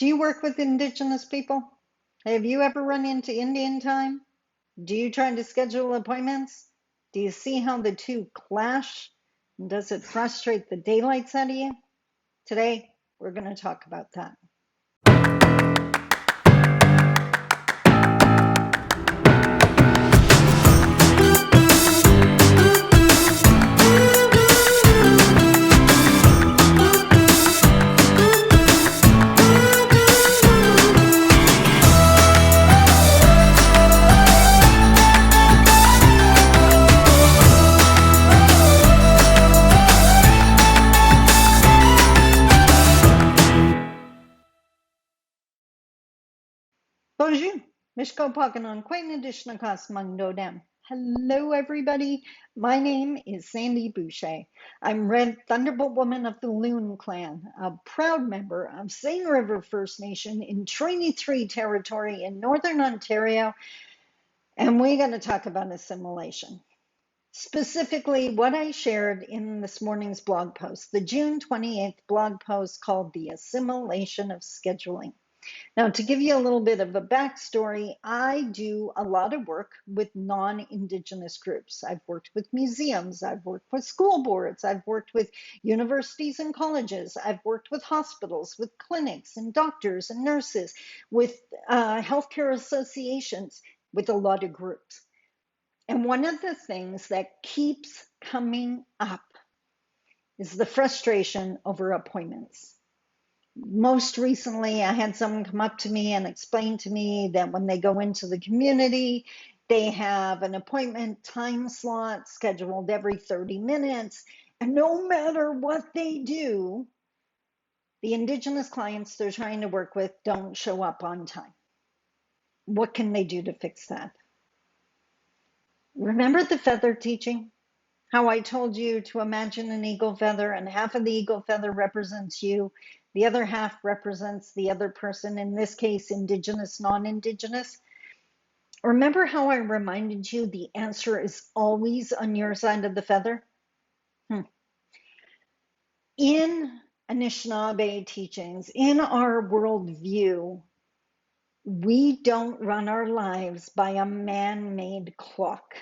Do you work with Indigenous people? Have you ever run into Indian time? Do you try to schedule appointments? Do you see how the two clash? Does it frustrate the daylights out of you? Today, we're going to talk about that. Bonjour, Mishko Pakanon, Quainadishnakas Mangdodem. Hello, everybody. My name is Sandy Boucher. I'm Red Thunderbolt Woman of the Loon Clan, a proud member of Seine River First Nation in Treaty 3 territory in Northern Ontario, and we're going to talk about assimilation. Specifically, what I shared in this morning's blog post, the June 28th blog post called The Assimilation of Scheduling. Now, to give you a little bit of a backstory, I do a lot of work with non-Indigenous groups. I've worked with museums, I've worked with school boards, I've worked with universities and colleges, I've worked with hospitals, with clinics and doctors and nurses, with healthcare associations, with a lot of groups. And one of the things that keeps coming up is the frustration over appointments. Most recently, I had someone come up to me and explain to me that when they go into the community, they have an appointment time slot scheduled every 30 minutes. And no matter what they do, the Indigenous clients they're trying to work with don't show up on time. What can they do to fix that? Remember the feather teaching? How I told you to imagine an eagle feather and half of the eagle feather represents you, the other half represents the other person, in this case, Indigenous, non-Indigenous. Remember how I reminded you the answer is always on your side of the feather? In Anishinaabe teachings, in our worldview, we don't run our lives by a man-made clock.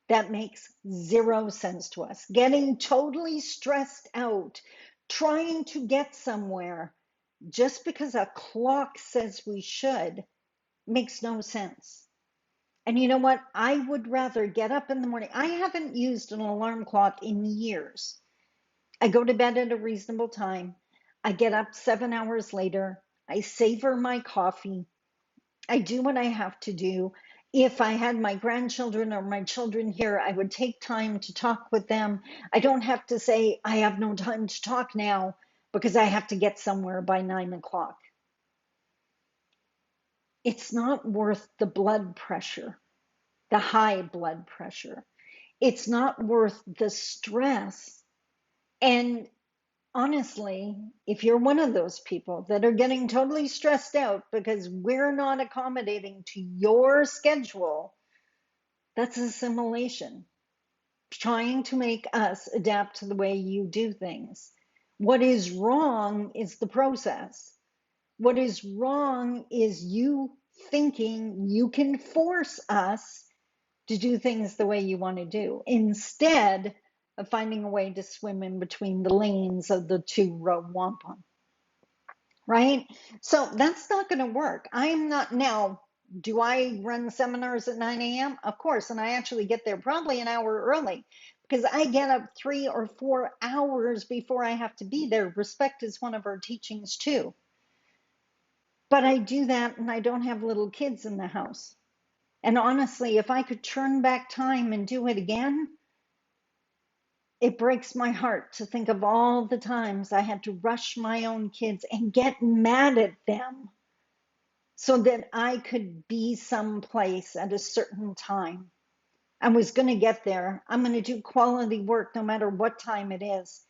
That makes zero sense to us. Getting totally stressed out, trying to get somewhere just because a clock says we should makes no sense. And you know what? I would rather get up in the morning. I haven't used an alarm clock in years. I go to bed at a reasonable time. I get up 7 hours later. I savor my coffee. I do what I have to do. If I had my grandchildren or my children here, I would take time to talk with them. I don't have to say, I have no time to talk now because I have to get somewhere by 9 o'clock. It's not worth the blood pressure, the high blood pressure. It's not worth the stress. And honestly, if you're one of those people that are getting totally stressed out because we're not accommodating to your schedule, that's assimilation, trying to make us adapt to the way you do things. What is wrong is the process. What is wrong is you thinking you can force us to do things the way you want to do, instead of finding a way to swim in between the lanes of the two-row wampum, right? So that's not going to work. I'm not now. Do I run seminars at 9 a.m.? Of course, and I actually get there probably an hour early because I get up 3 or 4 hours before I have to be there. Respect is one of our teachings too. But I do that and I don't have little kids in the house. And honestly, if I could turn back time and do it again, it breaks my heart to think of all the times I had to rush my own kids and get mad at them so that I could be someplace at a certain time. I was going to get there. I'm going to do quality work no matter what time it is.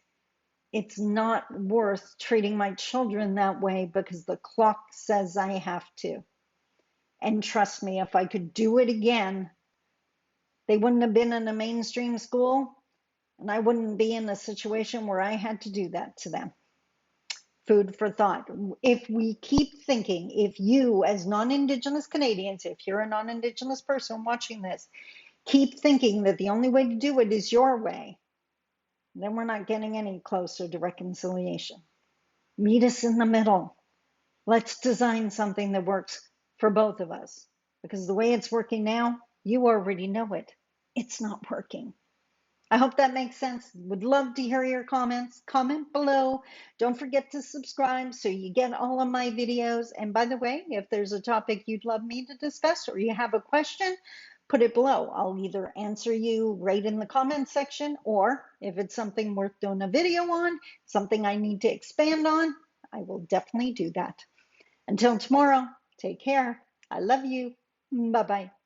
It's not worth treating my children that way because the clock says I have to. And trust me, if I could do it again, they wouldn't have been in a mainstream school, and I wouldn't be in a situation where I had to do that to them. Food for thought. If we keep thinking, if you, as non Indigenous Canadians, if you're a non Indigenous person watching this, keep thinking that the only way to do it is your way, then we're not getting any closer to reconciliation. Meet us in the middle. Let's design something that works for both of us. Because the way it's working now, you already know it. It's not working. I hope that makes sense. Would love to hear your comments. Comment below. Don't forget to subscribe so you get all of my videos. And by the way, if there's a topic you'd love me to discuss or you have a question, put it below. I'll either answer you right in the comment section, or if it's something worth doing a video on, something I need to expand on, I will definitely do that. Until tomorrow, take care. I love you. Bye-bye.